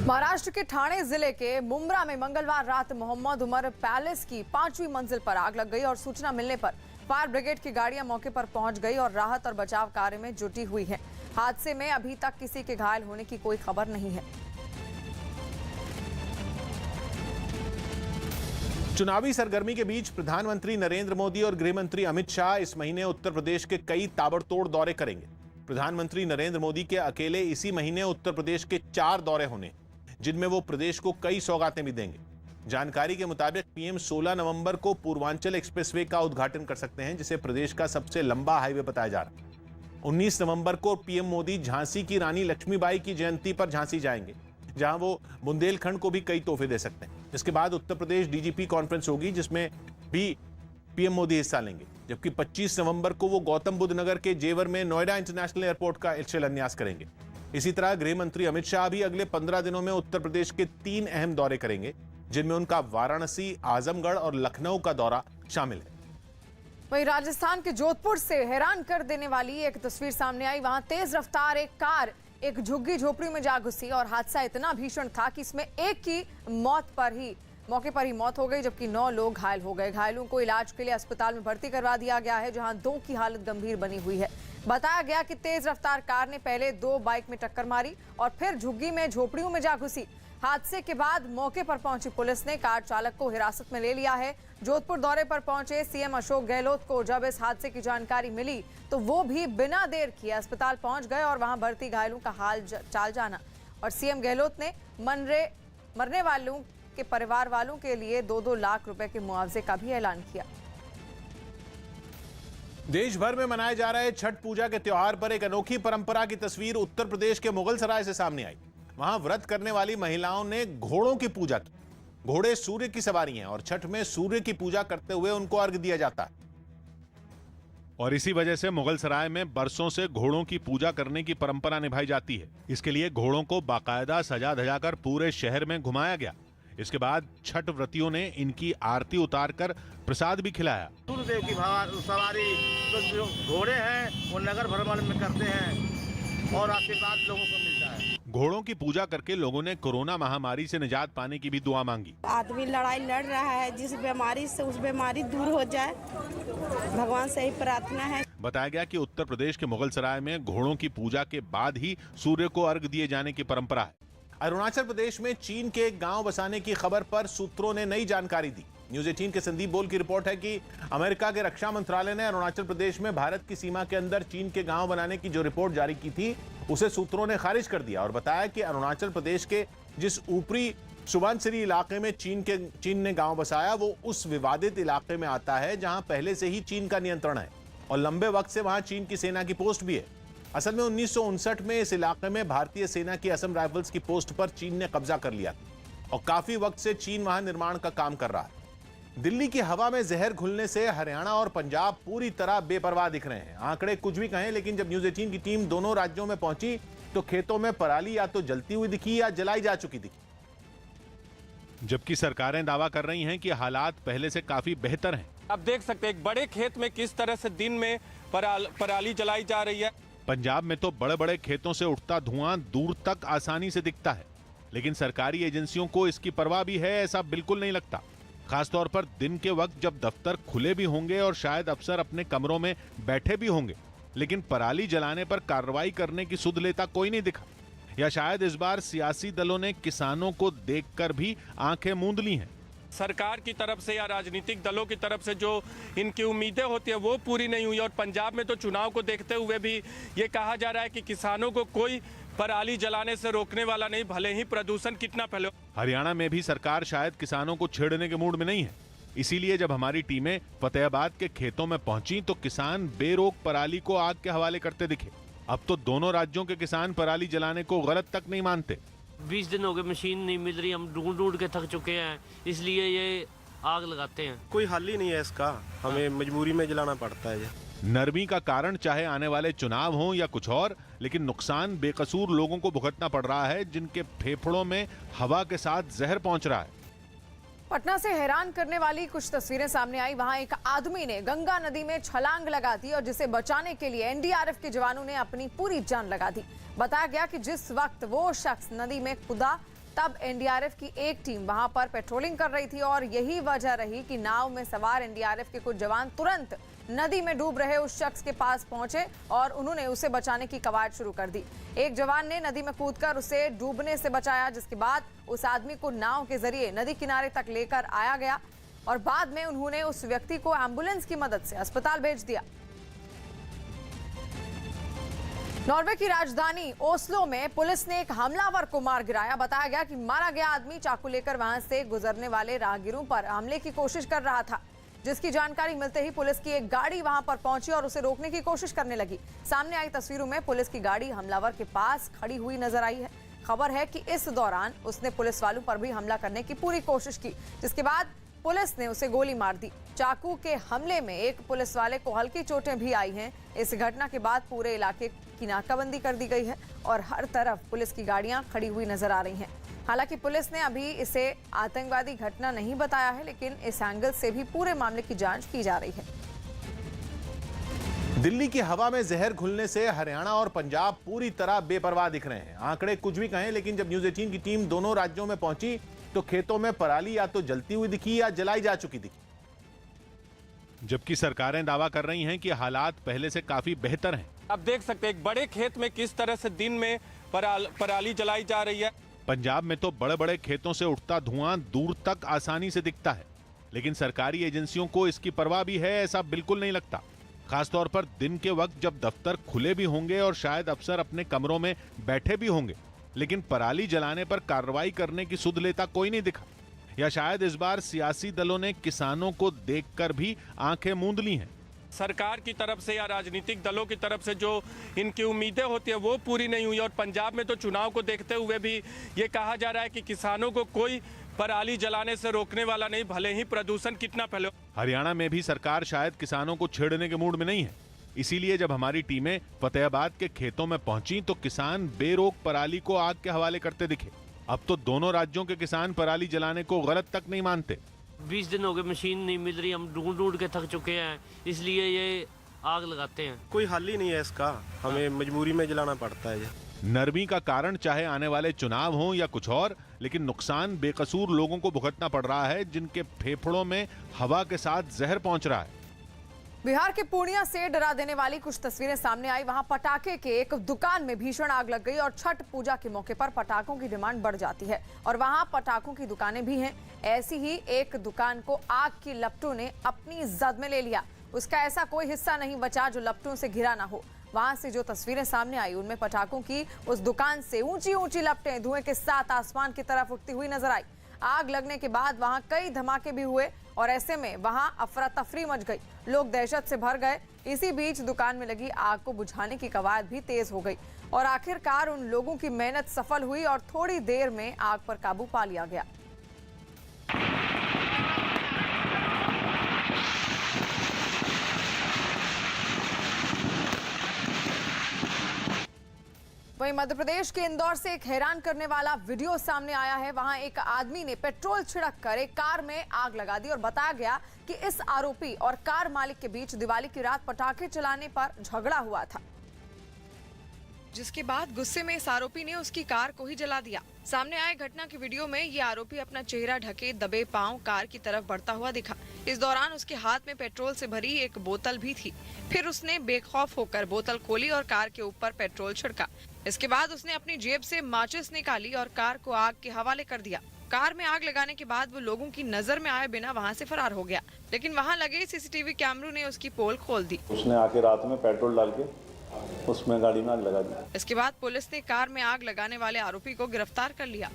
महाराष्ट्र के ठाणे जिले के मुंब्रा में मंगलवार रात मोहम्मद उमर पैलेस की 5वीं मंजिल पर आग लग गई और सूचना मिलने पर फायर ब्रिगेड की गाड़ियां मौके पर पहुंच गई और राहत और बचाव कार्य में जुटी हुई है। हादसे में अभी तक किसी के घायल होने की कोई खबर नहीं है। चुनावी सरगर्मी के बीच प्रधानमंत्री नरेंद्र मोदी और गृह मंत्री अमित शाह इस महीने उत्तर प्रदेश के कई ताबड़तोड़ दौरे करेंगे। प्रधानमंत्री नरेंद्र मोदी के अकेले इसी महीने उत्तर प्रदेश के 4 दौरे होने, जिनमें वो प्रदेश को कई सौगातें भी देंगे। जानकारी के मुताबिक पीएम 16 नवंबर को पूर्वांचल एक्सप्रेसवे का उद्घाटन कर सकते हैं, जिसे प्रदेश का सबसे लंबा हाईवे बताया जा रहा है। 19 नवंबर को पीएम मोदी झांसी की रानी लक्ष्मीबाई की जयंती पर झांसी जाएंगे, जहां वो बुंदेलखंड को भी कई तोहफे दे सकते हैं। इसके बाद उत्तर प्रदेश डीजीपी कॉन्फ्रेंस होगी, जिसमें भी पीएम मोदी हिस्सा लेंगे। जबकि 25 नवंबर को वो गौतम बुद्ध नगर के जेवर में नोएडा इंटरनेशनल एयरपोर्ट का शिलान्यास करेंगे। इसी तरह गृह मंत्री अमित शाह भी अगले 15 दिनों में उत्तर प्रदेश के 3 अहम दौरे करेंगे, जिनमें उनका वाराणसी, आजमगढ़ और लखनऊ का दौरा शामिल है। वहीं राजस्थान के जोधपुर से हैरान कर देने वाली एक तस्वीर सामने आई। वहां तेज रफ्तार एक कार एक झुग्गी झोपड़ी में जा घुसी और हादसा इतना भीषण था कि इसमें एक की मौके पर ही मौत हो गई, जबकि 9 लोग घायल हो गए। घायलों को इलाज के लिए अस्पताल में भर्ती करवा दिया गया है, जहां 2 की हालत गंभीर बनी हुई है। बताया गया कि तेज रफ्तार कार ने पहले 2 बाइक में टक्कर मारी और फिर झुग्गी में झोपड़ियों में जा घुसी। हादसे के बाद मौके पर पहुंची पुलिस ने कार चालक को हिरासत में ले लिया है। जोधपुर दौरे पर पहुंचे सीएम अशोक गहलोत को जब इस हादसे की जानकारी मिली तो वो भी बिना देर किए अस्पताल पहुंच गए और वहां भर्ती घायलों का हाल चाल जाना। और सीएम गहलोत ने मरने वालों के परिवार वालों के लिए 2-2 लाख रुपए के मुआवजे का भी ऐलान किया। देश भर में मनाए जा रहे छठ पूजा के त्योहार पर एक अनोखी परंपरा की तस्वीर उत्तर प्रदेश के मुगलसराय से सामने आई। वहां व्रत करने वाली महिलाओं ने घोड़ों की पूजा की। घोड़े सूर्य की सवारी हैं और छठ में सूर्य की पूजा करते हुए उनको अर्घ्य दिया जाता है। और इसी वजह से मुगलसराय में बरसों से घोड़ों की पूजा करने की परंपरा निभाई जाती है। इसके लिए घोड़ों को बाकायदा सजा धजाकर पूरे शहर में घुमाया गया। इसके बाद छठ व्रतियों ने इनकी आरती उतारकर प्रसाद भी खिलाया। सूर्यदेव की सवारी तो जो घोड़े हैं वो नगर भ्रमण में करते हैं और आशीर्वाद लोगों को मिलता है। घोड़ों की पूजा करके लोगों ने कोरोना महामारी से निजात पाने की भी दुआ मांगी। आदमी लड़ाई लड़ रहा है, जिस बीमारी से उस बीमारी दूर हो जाए, भगवान से ही प्रार्थना है। बताया गया कि उत्तर प्रदेश के मुगलसराय में घोड़ों की पूजा के बाद ही सूर्य को अर्घ्य दिए जाने की परंपरा है। अरुणाचल प्रदेश में चीन के एक गांव बसाने की खबर पर सूत्रों ने नई जानकारी दी। न्यूज़ 18 के संदीप बोल की रिपोर्ट है कि अमेरिका के रक्षा मंत्रालय ने अरुणाचल प्रदेश में भारत की सीमा के अंदर चीन के गांव बनाने की जो रिपोर्ट जारी की थी, उसे सूत्रों ने खारिज कर दिया और बताया कि अरुणाचल प्रदेश के जिस ऊपरी सुबनसिरी इलाके में चीन ने गांव बसाया, वो उस विवादित इलाके में आता है जहां पहले से ही चीन का नियंत्रण है और लंबे वक्त से वहां चीन की सेना की पोस्ट भी है। असल में 1959 में इस इलाके में भारतीय सेना की असम राइफल्स की पोस्ट पर चीन ने कब्जा कर लिया और काफी वक्त से चीन वहां निर्माण का काम कर रहा है। दिल्ली की हवा में जहर घुलने से हरियाणा और पंजाब पूरी तरह बेपरवाह दिख रहे हैं। आंकड़े कुछ भी कहें, लेकिन जब न्यूज़ 18 की टीम दोनों राज्यों में पहुंची तो खेतों में पराली या तो जलती हुई दिखी या जलाई जा चुकी दिखी। जबकि सरकारें दावा कर रही हैं कि हालात पहले से काफी बेहतर हैं। आप देख सकते हैं एक बड़े खेत में किस तरह से दिन में पराली जलाई जा रही है। पंजाब में तो बड़े बड़े खेतों से उठता धुआं दूर तक आसानी से दिखता है, लेकिन सरकारी एजेंसियों को इसकी परवाह भी है ऐसा बिल्कुल नहीं लगता। खासतौर पर दिन के वक्त जब दफ्तर खुले भी होंगे और शायद अफसर अपने कमरों में बैठे भी होंगे, लेकिन पराली जलाने पर कार्रवाई करने की सुध लेता कोई नहीं दिखा। या शायद इस बार सियासी दलों ने किसानों को देखकर भी आंखें मूंद ली हैं। सरकार की तरफ से या राजनीतिक दलों की तरफ से जो इनकी उम्मीदें होती है वो पूरी नहीं हुई। और पंजाब में तो चुनाव को देखते हुए भी ये कहा जा रहा है कि किसानों को कोई पराली जलाने से रोकने वाला नहीं, भले ही प्रदूषण कितना फैले। हरियाणा में भी सरकार शायद किसानों को छेड़ने के मूड में नहीं है। इसीलिए जब हमारी टीमें फतेहाबाद के खेतों में पहुंची तो किसान बेरोक पराली को आग के हवाले करते दिखे। अब तो दोनों राज्यों के किसान पराली जलाने को गलत तक नहीं मानते। 20 दिन हो गए, मशीन नहीं मिल रही, हम ढूंढ के थक चुके हैं, इसलिए ये आग लगाते हैं। कोई हल ही नहीं है इसका, हमें मजबूरी में जलाना पड़ता है। नरमी का कारण चाहे आने वाले चुनाव हों या कुछ और, लेकिन नुकसान बेकसूर लोगों को भुगतना पड़ रहा है, जिनके फेफड़ों में हवा के साथ जहर पहुंच रहा है। पटना से हैरान करने वाली कुछ तस्वीरें सामने आई। वहां एक आदमी ने गंगा नदी में छलांग लगा दी और जिसे बचाने के लिए एनडीआरएफ के जवानों ने अपनी पूरी जान लगा दी। बताया गया कि जिस वक्त वो शख्स नदी में कूदा तब एनडीआरएफ की एक टीम वहां पर पेट्रोलिंग कर रही थी और यही वजह रही कि नाव में सवार एनडीआरएफ के कुछ जवान तुरंत नदी में डूब रहे उस शख्स के पास पहुंचे और उन्होंने उसे बचाने की कवायद शुरू कर दी। एक जवान ने नदी में कूदकर उसे डूबने से बचाया, जिसके बाद उस आदमी को नाव के जरिए नदी किनारे तक लेकर आया गया और बाद में उन्होंने उस व्यक्ति को एम्बुलेंस की मदद से अस्पताल भेज दिया। नॉर्वे की राजधानी ओस्लो में पुलिस ने एक हमलावर को मार गिराया। बताया गया कि मारा गया आदमी चाकू लेकर वहां से गुजरने वाले राहगीरों पर हमले की कोशिश कर रहा था, जिसकी जानकारी मिलते ही पुलिस की एक गाड़ी वहां पर पहुंची और उसे रोकने की कोशिश करने लगी। सामने आई तस्वीरों में पुलिस की गाड़ी हमलावर के पास खड़ी हुई नजर आई है। खबर है कि इस दौरान उसने पुलिस वालों पर भी हमला करने की पूरी कोशिश की, जिसके बाद पुलिस ने उसे गोली मार दी। चाकू के हमले में एक पुलिस वाले को हल्की चोटें भी आई हैं। इस घटना के बाद पूरे इलाके की नाकाबंदी कर दी गई है और हर तरफ पुलिस की गाड़ियां खड़ी हुई नजर आ रही हैं। हालांकि पुलिस ने अभी इसे आतंकवादी घटना नहीं बताया है, लेकिन इस एंगल से भी पूरे मामले की जांच की जा रही है। दिल्ली की हवा में जहर घुलने से हरियाणा और पंजाब पूरी तरह बेपरवाह दिख रहे हैं। आंकड़े कुछ भी कहें, लेकिन जब न्यूज़ 18 की टीम दोनों राज्यों में पहुंची तो खेतों में पराली या तो जलती हुई दिखी या जलाई जा चुकी दिखी। जबकि सरकारें दावा कर रही हैं कि हालात पहले से काफी बेहतर हैं। आप देख सकते हैं एक बड़े खेत में किस तरह से दिन में पराली जलाई जा रही है। पंजाब में तो बड़े बड़े खेतों से उठता धुआं दूर तक आसानी से दिखता है, लेकिन सरकारी एजेंसियों को इसकी परवाह भी है ऐसा बिल्कुल नहीं लगता। खासतौर पर दिन के वक्त जब दफ्तर खुले भी होंगे और शायद अफसर अपने कमरों में बैठे भी होंगे, लेकिन पराली जलाने पर कार्रवाई करने की सुध लेता कोई नहीं दिखा। या शायद इस बार सियासी दलों ने किसानों को देखकर भी आंखें मूंद ली हैं। सरकार की तरफ से या राजनीतिक दलों की तरफ से जो इनकी उम्मीदें होती है वो पूरी नहीं हुई और पंजाब में तो चुनाव को देखते हुए भी ये कहा जा रहा है कि किसानों को कोई पराली जलाने से रोकने वाला नहीं, भले ही प्रदूषण कितना फैले। हरियाणा में भी सरकार शायद किसानों को छेड़ने के मूड में नहीं है, इसीलिए जब हमारी टीमें फतेहाबाद के खेतों में पहुंची तो किसान बेरोक पराली को आग के हवाले करते दिखे। अब तो दोनों राज्यों के किसान पराली जलाने को गलत तक नहीं मानते। 20 दिन हो गए, मशीन नहीं मिल रही, हम ढूंढ ढूंढ के थक चुके हैं, इसलिए ये आग लगाते हैं। कोई हल ही नहीं है इसका, हमें मजबूरी में जलाना पड़ता है। नरमी का कारण चाहे आने वाले चुनाव हों या कुछ और, लेकिन नुकसान बेकसूर लोगों को भुगतना पड़ रहा है, जिनके फेफड़ों में हवा के साथ जहर पहुंच रहा है। बिहार के पूर्णिया से डरा देने वाली कुछ तस्वीरें सामने आई। वहां पटाखे के एक दुकान में भीषण आग लग गई और छठ पूजा के मौके पर पटाखों की डिमांड बढ़ जाती है और वहां पटाखों की दुकानें भी हैं। ऐसी ही एक दुकान को आग की लपटों ने अपनी जद में ले लिया। उसका ऐसा कोई हिस्सा नहीं बचा जो लपटों से घिरा ना हो। वहां से जो तस्वीरें सामने आई उनमें पटाखों की उस दुकान से ऊंची ऊंची लपटें धुएं के साथ आसमान की तरफ उठती हुई नजर आई। आग लगने के बाद वहां कई धमाके भी हुए और ऐसे में वहां अफरा तफरी मच गई, लोग दहशत से भर गए। इसी बीच दुकान में लगी आग को बुझाने की कवायद भी तेज हो गई और आखिरकार उन लोगों की मेहनत सफल हुई और थोड़ी देर में आग पर काबू पा लिया गया। वहीं मध्य प्रदेश के इंदौर से एक हैरान करने वाला वीडियो सामने आया है। वहां एक आदमी ने पेट्रोल छिड़क कर एक कार में आग लगा दी और बताया गया कि इस आरोपी और कार मालिक के बीच दिवाली की रात पटाखे चलाने पर झगड़ा हुआ था, जिसके बाद गुस्से में इस आरोपी ने उसकी कार को ही जला दिया। सामने आए घटना की वीडियो में ये आरोपी अपना चेहरा ढके दबे पांव कार की तरफ बढ़ता हुआ दिखा। इस दौरान उसके हाथ में पेट्रोल से भरी एक बोतल भी थी। फिर उसने बेखौफ होकर बोतल खोली और कार के ऊपर पेट्रोल छिड़का। इसके बाद उसने अपनी जेब से माचिस निकाली और कार को आग के हवाले कर दिया। कार में आग लगाने के बाद वो लोगों की नजर में आए बिना वहां से फरार हो गया, लेकिन वहां लगे सीसीटीवी कैमरों ने उसकी पोल खोल दी। उसने आके रात में पेट्रोल डाल के उसमें गाड़ी में आग लगा दी। इसके बाद पुलिस ने कार में आग लगाने वाले आरोपी को गिरफ्तार कर लिया।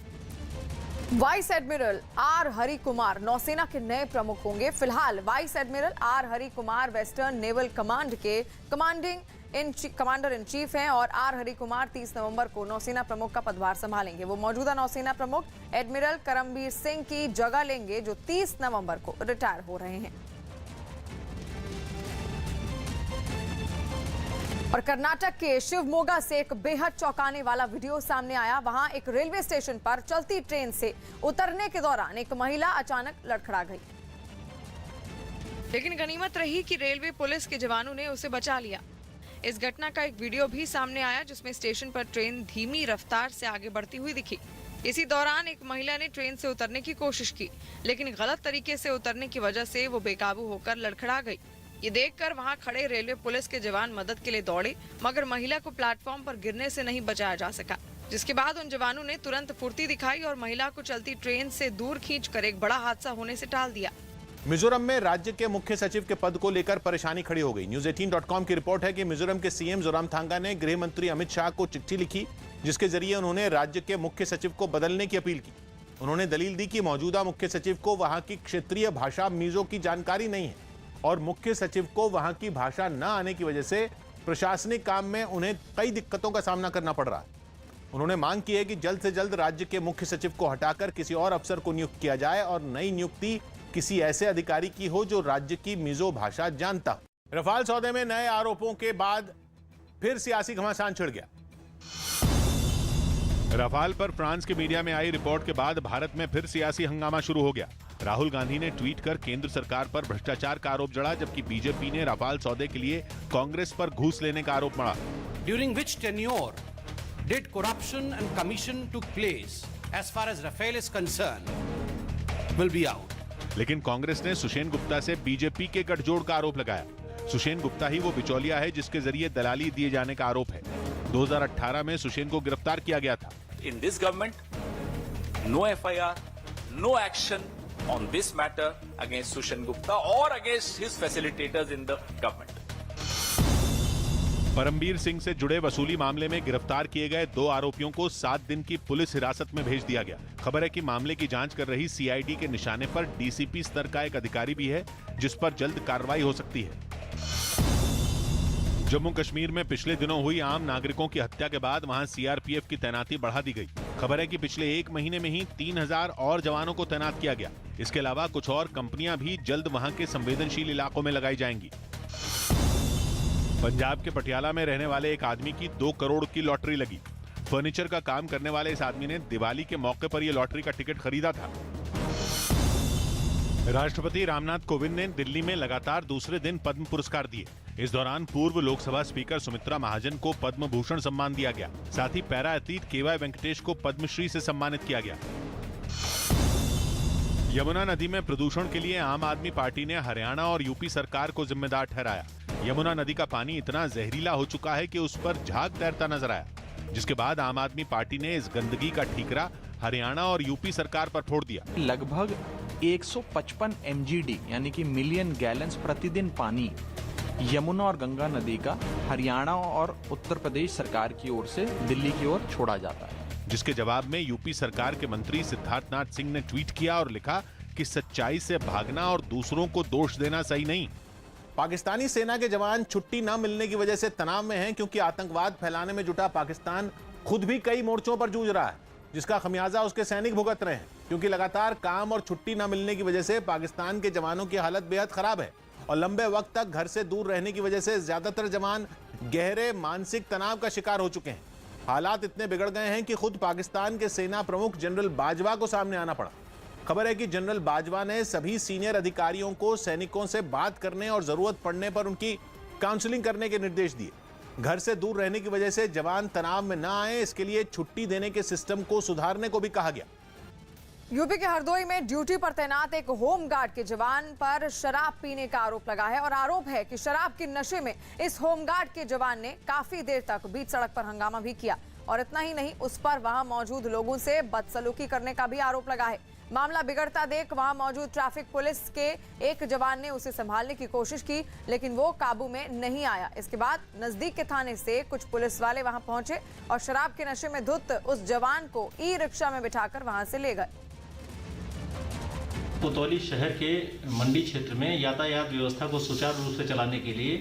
Vice admiral R Hari Kumar नौसेना के नए प्रमुख होंगे। फिलहाल vice admiral R Hari Kumar western naval command के कमांडर इन चीफ हैं और आर हरि कुमार 30 नवंबर को नौसेना प्रमुख का पदभार संभालेंगे। वो मौजूदा नौसेना प्रमुख एडमिरल करमबीर सिंह की जगह लेंगे, जो 30 नवंबर को रिटायर हो रहे हैं। और कर्नाटक के शिवमोगा से एक बेहद चौंकाने वाला वीडियो सामने आया। वहां एक रेलवे स्टेशन पर चलती ट्रेन से उतरने के दौरान एक महिला अचानक लड़खड़ा गई, लेकिन गनीमत रही कि रेलवे पुलिस के जवानों ने उसे बचा लिया। इस घटना का एक वीडियो भी सामने आया जिसमें स्टेशन पर ट्रेन धीमी रफ्तार से आगे बढ़ती हुई दिखी। इसी दौरान एक महिला ने ट्रेन से उतरने की कोशिश की, लेकिन गलत तरीके से उतरने की वजह से वो बेकाबू होकर लड़खड़ा गई। ये देखकर वहां खड़े रेलवे पुलिस के जवान मदद के लिए दौड़े, मगर महिला को प्लेटफॉर्म पर गिरने से नहीं बचाया जा सका, जिसके बाद उन जवानों ने तुरंत फुर्ती दिखाई और महिला को चलती ट्रेन से दूर खींचकर एक बड़ा हादसा होने से टाल दिया। मिजोरम में राज्य के मुख्य सचिव के पद को लेकर परेशानी खड़ी हो गई। News18.com की रिपोर्ट है कि मिजोरम के सीएम जोरामथांगा ने गृह मंत्री अमित शाह को चिट्ठी लिखी, जिसके जरिए उन्होंने राज्य के मुख्य सचिव को बदलने की अपील की। उन्होंने दलील दी कि मौजूदा मुख्य सचिव को वहां की क्षेत्रीय भाषा मिजो की जानकारी नहीं है और मुख्य सचिव को वहां की भाषा न आने की वजह से प्रशासनिक काम में उन्हें कई दिक्कतों का सामना करना पड़ रहा है। उन्होंने मांग की है कि जल्द से जल्द राज्य के मुख्य सचिव को हटाकर किसी और अफसर को नियुक्त किया जाए और नई नियुक्ति किसी ऐसे अधिकारी की हो जो राज्य की मिजो भाषा जानता हो। रफाल सौदे में नए आरोपों के बाद फिर सियासी घमासान छिड़ गया। रफाल पर फ्रांस के मीडिया में आई रिपोर्ट के बाद भारत में फिर सियासी हंगामा शुरू हो गया। राहुल गांधी ने ट्वीट कर केंद्र सरकार पर भ्रष्टाचार का आरोप जड़ा, जबकि बीजेपी ने रफाल सौदे के लिए कांग्रेस पर घूस लेने का आरोप मढ़ा। During which tenure did corruption and commission took place as far as Rafale is concerned will be out. लेकिन कांग्रेस ने सुषेन गुप्ता से बीजेपी के गठजोड़ का आरोप लगाया। सुषेन गुप्ता ही वो बिचौलिया है जिसके जरिए दलाली दिए जाने का आरोप है। 2018 में सुषेन को गिरफ्तार किया गया था। In this government, no FIR, no action on this matter against Sushen Gupta or against his facilitators in the government. Parambir Singh से जुड़े वसूली मामले में गिरफ्तार किए गए 2 आरोपियों को 7 दिन की पुलिस हिरासत में भेज दिया गया। खबर है कि मामले की जांच कर रही सीआईडी के निशाने पर डीसीपी स्तर का एक अधिकारी भी है, जिस पर जल्द कार्रवाई हो सकती है। जम्मू कश्मीर में पिछले दिनों हुई आम नागरिकों की हत्या के बाद वहां सीआरपीएफ की तैनाती बढ़ा दी गई। खबर है कि पिछले 1 महीने में ही 3000 और जवानों को तैनात किया गया। इसके अलावा कुछ और कंपनियां भी जल्द वहां के संवेदनशील इलाकों में लगाई जाएंगी। पंजाब के पटियाला में रहने वाले एक आदमी की 2 करोड़ की लॉटरी लगी। फर्नीचर का काम करने वाले इस आदमी ने दिवाली के मौके पर यह लॉटरी का टिकट खरीदा था। राष्ट्रपति रामनाथ कोविंद ने दिल्ली में लगातार दूसरे दिन पद्म पुरस्कार दिए। इस दौरान पूर्व लोकसभा स्पीकर सुमित्रा महाजन को पद्म भूषण सम्मान दिया गया। साथ ही पैरा एथलीट केवाई वेंकटेश को पद्मश्री से सम्मानित किया गया। यमुना नदी में प्रदूषण के लिए आम आदमी पार्टी ने हरियाणा और यूपी सरकार को जिम्मेदार ठहराया। यमुना नदी का पानी इतना जहरीला हो चुका है कि उस पर झाग तैरता नजर आया, जिसके बाद आम आदमी पार्टी ने इस गंदगी का ठीकरा हरियाणा और यूपी सरकार पर फोड़ दिया। लगभग 155 MGD यानी कि मिलियन गैलन्स प्रतिदिन पानी यमुना और गंगा नदी का हरियाणा और उत्तर प्रदेश सरकार की ओर से दिल्ली की ओर छोड़ा जाता है, जिसके जवाब में यूपी सरकार के मंत्री सिद्धार्थनाथ सिंह ने ट्वीट किया और लिखा कि सच्चाई से भागना और दूसरों को दोष देना सही नहीं। पाकिस्तानी सेना के जवान छुट्टी न मिलने की वजह से तनाव में हैं, क्योंकि आतंकवाद फैलाने में जुटा पाकिस्तान खुद भी कई मोर्चों पर जूझ रहा है, जिसका खमियाजा उसके सैनिक भुगत रहे हैं। क्योंकि लगातार काम और छुट्टी न मिलने की वजह से पाकिस्तान के जवानों की हालत बेहद खराब है और लंबे वक्त तक घर से दूर रहने की वजह से ज्यादातर जवान गहरे मानसिक तनाव का शिकार हो चुके हैं। हालात इतने बिगड़ गए हैं कि खुद पाकिस्तान के सेना प्रमुख जनरल बाजवा को सामने आना पड़ा। खबर है कि जनरल बाजवा ने सभी सीनियर अधिकारियों को सैनिकों से बात करने और जरूरत पड़ने पर उनकी काउंसलिंग करने के निर्देश दिए। घर से दूर रहने की वजह से जवान तनाव में न आए, इसके लिए छुट्टी देने के सिस्टम को सुधारने को भी कहा गया। यूपी के हरदोई में ड्यूटी पर तैनात एक होमगार्ड के जवान पर शराब पीने का आरोप लगा है और आरोप है कि शराब के नशे में इस होमगार्ड के जवान ने काफी देर तक बीच सड़क पर हंगामा भी किया और इतना ही नहीं, उस पर वहां मौजूद लोगों से बदसलूकी करने का भी आरोप लगा है। मामला बिगड़ता देख वहां मौजूद ट्रैफिक पुलिस के एक जवान ने उसे संभालने की कोशिश की, लेकिन वो काबू में नहीं आया। इसके बाद नजदीक के थाने से कुछ पुलिस वाले वहां पहुंचे और शराब के नशे में धुत उस जवान को ई रिक्शा में बिठाकर वहां से ले गए। कोतवाली शहर के मंडी क्षेत्र में यातायात व्यवस्था को सुचारू रूप से चलाने के लिए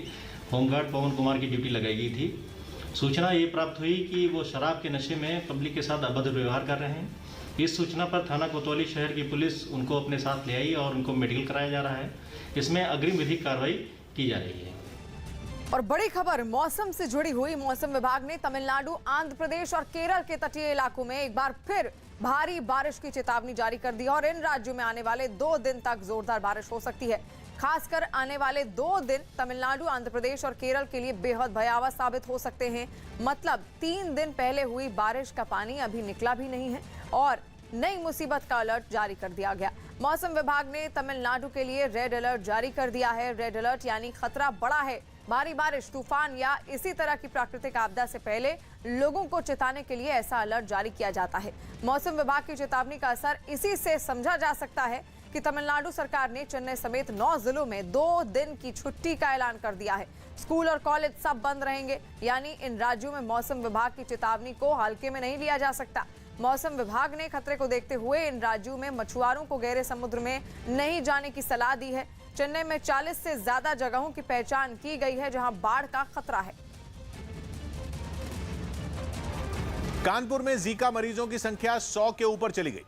होमगार्ड पवन कुमार की ड्यूटी लगाई गई थी। सूचना ये प्राप्त हुई कि वो शराब के नशे में पब्लिक के साथ अभद्र व्यवहार कर रहे हैं। इस सूचना पर थाना कोतवाली शहर की पुलिस उनको अपने साथ ले आई और उनको मेडिकल कराया जा रहा है। इसमें अग्रिम विधिक कार्रवाई की जा रही है। और बड़ी खबर मौसम से जुड़ी हुई। मौसम विभाग ने तमिलनाडु, आंध्र प्रदेश और केरल के तटीय इलाकों में एक बार फिर भारी बारिश की चेतावनी जारी कर दी और इन राज्यों में आने वाले 2 दिन तक जोरदार बारिश हो सकती है। खासकर आने वाले 2 दिन तमिलनाडु, आंध्र प्रदेश और केरल के लिए बेहद भयावह साबित हो सकते हैं। मतलब 3 दिन पहले हुई बारिश का पानी अभी निकला भी नहीं है और नई मुसीबत का अलर्ट जारी कर दिया गया। मौसम विभाग ने तमिलनाडु के लिए रेड अलर्ट जारी कर दिया है। रेड अलर्ट यानी खतरा बड़ा है। भारी बारिश, तूफान या इसी तरह की प्राकृतिक आपदा से पहले लोगों को चेताने के लिए ऐसा अलर्ट जारी किया जाता है। मौसम विभाग की चेतावनी का असर इसी से समझा जा सकता है कि तमिलनाडु सरकार ने चेन्नई समेत 9 जिलों में 2 दिन की छुट्टी का ऐलान कर दिया है। स्कूल और कॉलेज सब बंद रहेंगे, यानी इन राज्यों में मौसम विभाग की चेतावनी को हल्के में नहीं लिया जा सकता। मौसम विभाग ने खतरे को देखते हुए इन राज्यों में मछुआरों को गहरे समुद्र में नहीं जाने की सलाह दी है। चेन्नई में 40 से ज्यादा जगहों की पहचान की गई है जहां बाढ़ का खतरा है। कानपुर में जीका मरीजों की संख्या 100 के ऊपर चली गई।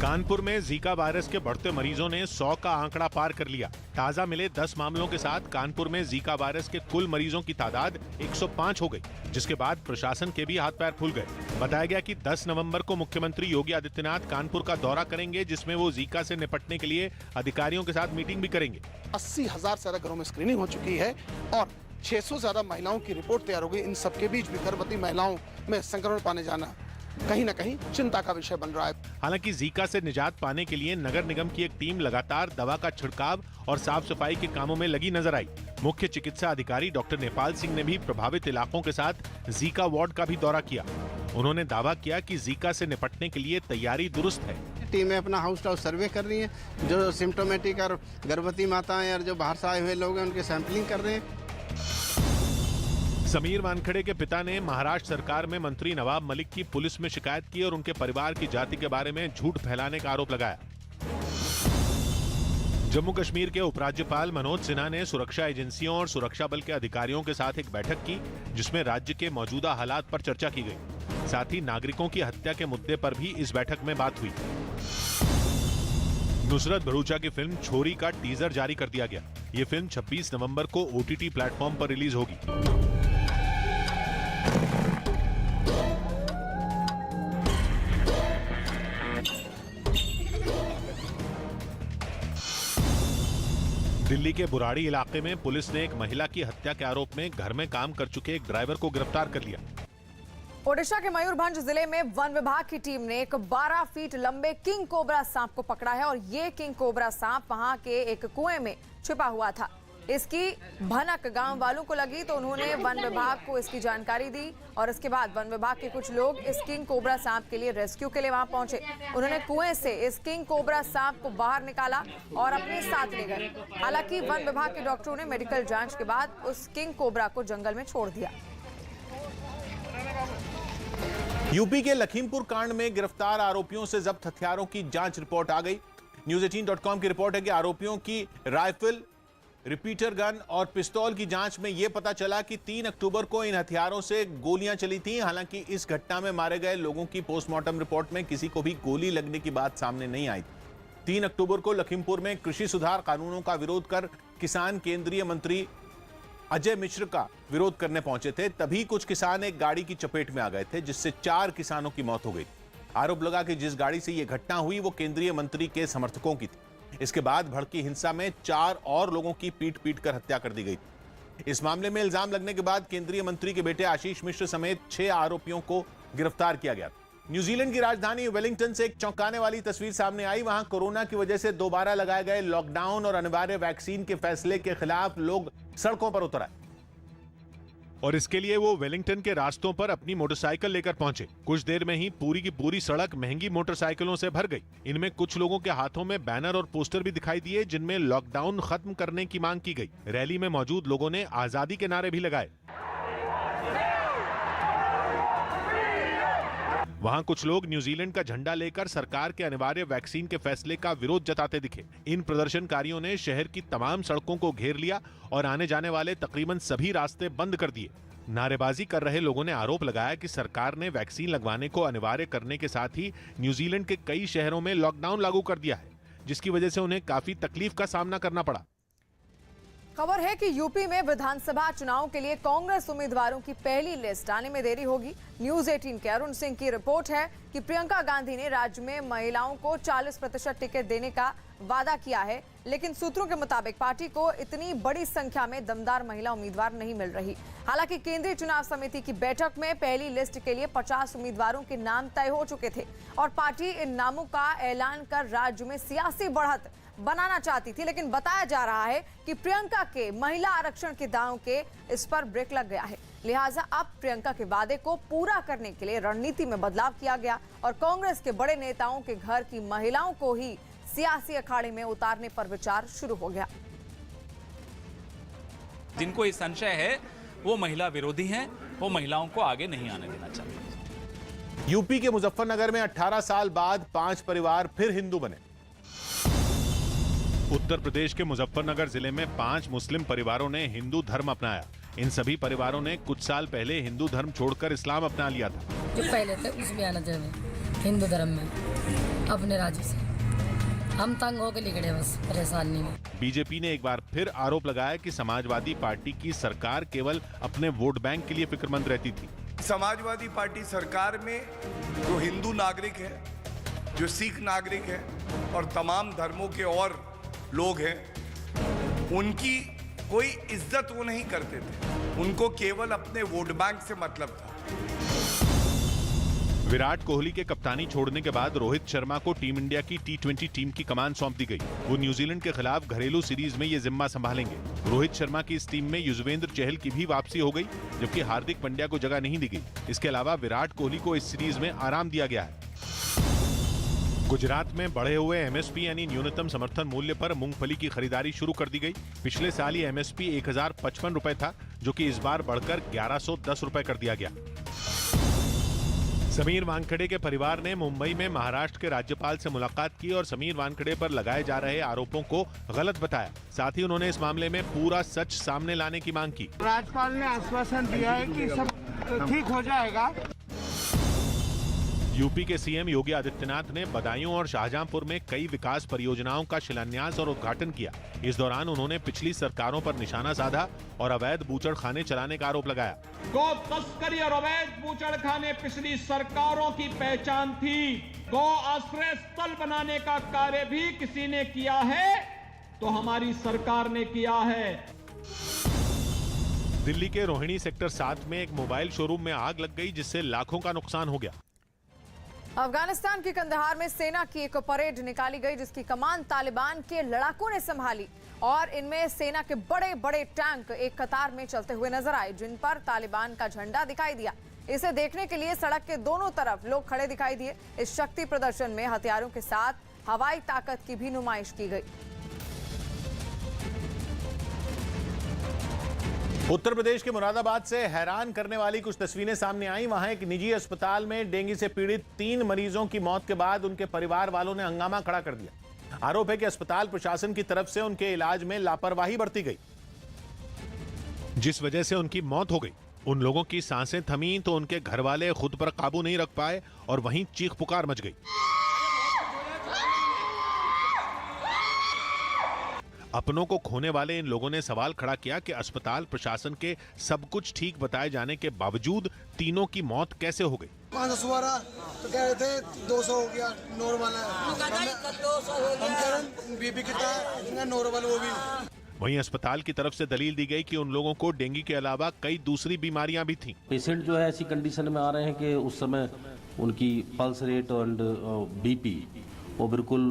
कानपुर में जीका वायरस के बढ़ते मरीजों ने 100 का आंकड़ा पार कर लिया। ताजा मिले 10 मामलों के साथ कानपुर में जीका वायरस के कुल मरीजों की तादाद 105 हो गई, जिसके बाद प्रशासन के भी हाथ पैर फूल गए। बताया गया कि 10 नवंबर को मुख्यमंत्री योगी आदित्यनाथ कानपुर का दौरा करेंगे, जिसमें वो जीका से निपटने के लिए अधिकारियों के साथ मीटिंग भी करेंगे। 80,000 से ज्यादा घरों में स्क्रीनिंग हो चुकी है और 600 ज्यादा महिलाओं की रिपोर्ट तैयार हो गई। इन सबके बीच भी गर्भवती महिलाओं में संक्रमण पाने जाना कहीं न कहीं चिंता का विषय बन रहा है। हालांकि जीका से निजात पाने के लिए नगर निगम की एक टीम लगातार दवा का छिड़काव और साफ सफाई के कामों में लगी नजर आई। मुख्य चिकित्सा अधिकारी डॉक्टर नेपाल सिंह ने भी प्रभावित इलाकों के साथ जीका वार्ड का भी दौरा किया। उन्होंने दावा किया कि जीका से निपटने के लिए तैयारी दुरुस्त है। टीमें अपना हाउस टू हाउस सर्वे कर रही हैं। जो सिम्टोमेटिक और गर्भवती माताएं और जो बाहर से आए हुए लोग हैं उनके सैंपलिंग कर रहे हैं। समीर वानखेड़े के पिता ने महाराष्ट्र सरकार में मंत्री नवाब मलिक की पुलिस में शिकायत की और उनके परिवार की जाति के बारे में झूठ फैलाने का आरोप लगाया। जम्मू कश्मीर के उपराज्यपाल मनोज सिन्हा ने सुरक्षा एजेंसियों और सुरक्षा बल के अधिकारियों के साथ एक बैठक की, जिसमें राज्य के मौजूदा हालात पर चर्चा की गई। साथ ही नागरिकों की हत्या के मुद्दे पर भी इस बैठक में बात हुई। नुसरत भरूचा की फिल्म छोरी का टीजर जारी कर दिया गया। ये फिल्म 26 नवंबर को OTT प्लेटफॉर्म पर रिलीज होगी। दिल्ली के बुराड़ी इलाके में पुलिस ने एक महिला की हत्या के आरोप में घर में काम कर चुके एक ड्राइवर को गिरफ्तार कर लिया। ओडिशा के मयूरभंज जिले में वन विभाग की टीम ने एक 12 फीट लंबे किंग कोबरा सांप को पकड़ा है और ये किंग कोबरा सांप वहां के एक कुएं में छिपा हुआ था। इसकी भनक गांव वालों को लगी तो उन्होंने वन विभाग को इसकी जानकारी दी और इसके बाद वन विभाग के कुछ लोग इस किंग कोबरा सांप के लिए रेस्क्यू के लिए वहां पहुंचे। उन्होंने कुएं से इस किंग कोबरा सांप को बाहर निकाला और अपने साथ ले गए। हालांकि वन विभाग के डॉक्टरों ने मेडिकल जांच के बाद उस किंग कोबरा को जंगल में छोड़ दिया। यूपी के लखीमपुर कांड में गिरफ्तार आरोपियों से जब्त हथियारों की जांच रिपोर्ट आ गई। News18.com की रिपोर्ट है कि आरोपियों की राइफल, रिपीटर गन और पिस्तौल की जांच में यह पता चला कि 3 अक्टूबर को इन हथियारों से गोलियां चली थीं। हालांकि इस घटना में मारे गए लोगों की पोस्टमार्टम रिपोर्ट में किसी को भी गोली लगने की बात सामने नहीं आई। 3 अक्टूबर को लखीमपुर में कृषि सुधार कानूनों का विरोध कर किसान केंद्रीय मंत्री अजय मिश्र का विरोध करने पहुंचे थे। तभी कुछ किसान एक गाड़ी की चपेट में आ गए थे, जिससे 4 किसानों की मौत हो गई। आरोप लगा कि जिस गाड़ी से यह घटना हुई वो केंद्रीय मंत्री के समर्थकों की थी। इसके बाद भड़की हिंसा में 4 और लोगों की पीट कर हत्या कर दी गई। इस मामले में इल्जाम लगने के बाद केंद्रीय मंत्री के बेटे आशीष मिश्र समेत 6 आरोपियों को गिरफ्तार किया गया। न्यूजीलैंड की राजधानी वेलिंगटन से एक चौंकाने वाली तस्वीर सामने आई। वहां कोरोना की वजह से दोबारा लगाए गए लॉकडाउन और अनिवार्य वैक्सीन के फैसले के खिलाफ लोग सड़कों पर उतर आए और इसके लिए वो वेलिंगटन के रास्तों पर अपनी मोटरसाइकिल लेकर पहुंचे। कुछ देर में ही पूरी की पूरी सड़क महंगी मोटरसाइकिलों से भर गई। इनमें कुछ लोगों के हाथों में बैनर और पोस्टर भी दिखाई दिए, जिनमें लॉकडाउन खत्म करने की मांग की गई। रैली में मौजूद लोगों ने आजादी के नारे भी लगाए। वहां कुछ लोग न्यूजीलैंड का झंडा लेकर सरकार के अनिवार्य वैक्सीन के फैसले का विरोध जताते दिखे। इन प्रदर्शनकारियों ने शहर की तमाम सड़कों को घेर लिया और आने जाने वाले तकरीबन सभी रास्ते बंद कर दिए। नारेबाजी कर रहे लोगों ने आरोप लगाया कि सरकार ने वैक्सीन लगवाने को अनिवार्य करने के साथ ही न्यूजीलैंड के कई शहरों में लॉकडाउन लागू कर दिया है, जिसकी वजह से उन्हें काफी तकलीफ का सामना करना पड़ा। खबर है कि यूपी में विधानसभा चुनाव के लिए कांग्रेस उम्मीदवारों की पहली लिस्ट आने में देरी होगी। न्यूज 18 के अरुण सिंह की रिपोर्ट है कि प्रियंका गांधी ने राज्य में महिलाओं को 40% टिकट देने का वादा किया है, लेकिन सूत्रों के मुताबिक पार्टी को इतनी बड़ी संख्या में दमदार महिला उम्मीदवार नहीं मिल रही। हालांकि केंद्रीय चुनाव समिति की बैठक में पहली लिस्ट के लिए 50 उम्मीदवारों के नाम तय हो चुके थे और पार्टी इन नामों का ऐलान कर राज्य में सियासी बढ़त बनाना चाहती थी, लेकिन बताया जा रहा है कि प्रियंका के महिला आरक्षण के दावों के इस पर ब्रेक लग गया है। लिहाजा अब प्रियंका के वादे को पूरा करने के लिए रणनीति में बदलाव किया गया और कांग्रेस के बड़े नेताओं के घर की महिलाओं को ही सियासी अखाड़े में उतारने पर विचार शुरू हो गया। जिनको ये संशय है वो महिला विरोधी हैं, वो महिलाओं को आगे नहीं आने देना चाहते। यूपी के मुजफ्फरनगर में 18 साल बाद 5 परिवार फिर हिंदू बने। उत्तर प्रदेश के मुजफ्फरनगर जिले में 5 मुस्लिम परिवारों ने हिंदू धर्म अपनाया। इन सभी परिवारों ने कुछ साल पहले हिंदू धर्म छोड़कर इस्लाम अपना लिया था। जो पहले थे उसमें आना चाहिए हिंदू धर्म में अपने राज्य से। हम तंग होकर निकले बस परेशानी में। बीजेपी ने एक बार फिर आरोप लगाया कि समाजवादी पार्टी की सरकार केवल अपने वोट बैंक के लिए फिक्रमंद रहती थी। समाजवादी पार्टी सरकार में जो हिंदू नागरिक है, जो सिख नागरिक है और तमाम धर्मों के और लोग हैं, उनकी कोई इज्जत वो नहीं करते थे। उनको केवल अपने वोट बैंक से मतलब था। विराट कोहली के कप्तानी छोड़ने के बाद रोहित शर्मा को टीम इंडिया की T20 टीम की कमान सौंप दी गई। वो न्यूजीलैंड के खिलाफ घरेलू सीरीज में ये जिम्मा संभालेंगे। रोहित शर्मा की इस टीम में युजवेंद्र चहल की भी वापसी हो गई, जबकि हार्दिक पांड्या को जगह नहीं दी गई। इसके अलावा विराट कोहली को इस सीरीज में आराम दिया गया है। गुजरात में बढ़े हुए MSP यानी न्यूनतम समर्थन मूल्य पर मूंगफली की खरीदारी शुरू कर दी गई। पिछले साल ये MSP 1055 रुपए था, जो कि इस बार बढ़कर 1110 रुपए कर दिया गया। समीर वानखेड़े के परिवार ने मुंबई में महाराष्ट्र के राज्यपाल से मुलाकात की और समीर वानखेड़े पर लगाए जा रहे आरोपों को गलत बताया। साथ ही उन्होंने इस मामले में पूरा सच सामने लाने की मांग की। राज्यपाल ने आश्वासन दिया है कि सब ठीक हो जाएगा। यूपी के सीएम योगी आदित्यनाथ ने बदायूं और शाहजहांपुर में कई विकास परियोजनाओं का शिलान्यास और उद्घाटन किया। इस दौरान उन्होंने पिछली सरकारों पर निशाना साधा और अवैध बूचड़खाने चलाने का आरोप लगाया। गौ तस्करी और अवैध बूचड़खाने पिछली सरकारों की पहचान थी। गौ आश्रय स्थल बनाने का कार्य भी किसी ने किया है तो हमारी सरकार ने किया है। दिल्ली के रोहिणी सेक्टर 7 में एक मोबाइल शोरूम में आग लग गई, जिससे लाखों का नुकसान हो गया। अफगानिस्तान के कंदहार में सेना की एक परेड निकाली गई, जिसकी कमान तालिबान के लड़ाकों ने संभाली और इनमें सेना के बड़े बड़े टैंक एक कतार में चलते हुए नजर आए, जिन पर तालिबान का झंडा दिखाई दिया। इसे देखने के लिए सड़क के दोनों तरफ लोग खड़े दिखाई दिए। इस शक्ति प्रदर्शन में हथियारों के साथ हवाई ताकत की भी नुमाइश की गई। उत्तर प्रदेश के मुरादाबाद से हैरान करने वाली कुछ तस्वीरें सामने आई। वहां एक निजी अस्पताल में डेंगू से पीड़ित 3 मरीजों की मौत के बाद उनके परिवार वालों ने हंगामा खड़ा कर दिया। आरोप है कि अस्पताल प्रशासन की तरफ से उनके इलाज में लापरवाही बरती गई, जिस वजह से उनकी मौत हो गई। उन लोगों की सांसें थमी तो उनके घर वाले खुद पर काबू नहीं रख पाए और वहीं चीख पुकार मच गई। अपनों को खोने वाले इन लोगों ने सवाल खड़ा किया कि अस्पताल प्रशासन के सब कुछ ठीक बताए जाने के बावजूद तीनों की मौत कैसे हो गई। 500 हुआ तो कह रहे थे 200 हो गया, नॉर्मल है। बीपी कितना है, नॉर्मल वो भी। वहीं अस्पताल की तरफ से दलील दी गई कि उन लोगों को डेंगू के अलावा कई दूसरी बीमारियां भी थीं। पेशेंट जो है ऐसी कंडीशन में आ रहे हैं कि उस समय उनकी पल्स रेट और बीपी वो बिल्कुल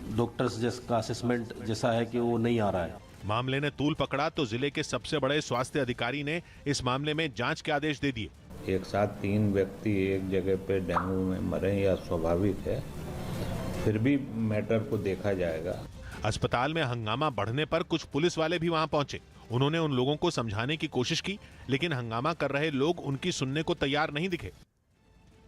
डॉक्टर्स का असेसमेंट जैसा है कि वो नहीं आ रहा है। मामले ने तूल पकड़ा तो जिले के सबसे बड़े स्वास्थ्य अधिकारी ने इस मामले में जांच के आदेश दे दिए। एक साथ 3 व्यक्ति एक जगह पे डेंगू में मरे या स्वाभाविक है, फिर भी मैटर को देखा जाएगा। अस्पताल में हंगामा बढ़ने पर कुछ पुलिस वाले भी वहां पहुंचे। उन्होंने उन लोगों को समझाने की कोशिश की, लेकिन हंगामा कर रहे लोग उनकी सुनने को तैयार नहीं दिखे।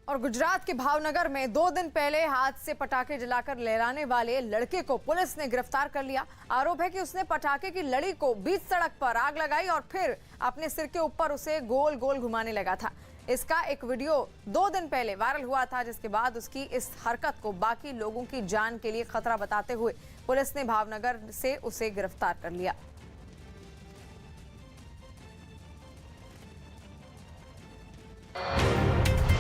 और गुजरात के भावनगर में 2 दिन पहले हाथ से पटाखे जलाकर लहराने वाले लड़के को पुलिस ने गिरफ्तार कर लिया। आरोप है कि उसने पटाखे की लड़ी को बीच सड़क पर आग लगाई और फिर अपने सिर के ऊपर उसे गोल गोल घुमाने लगा था। इसका एक वीडियो 2 दिन पहले वायरल हुआ था, जिसके बाद उसकी इस हरकत को बाकी लोगों की जान के लिए खतरा बताते हुए पुलिस ने भावनगर से उसे गिरफ्तार कर लिया।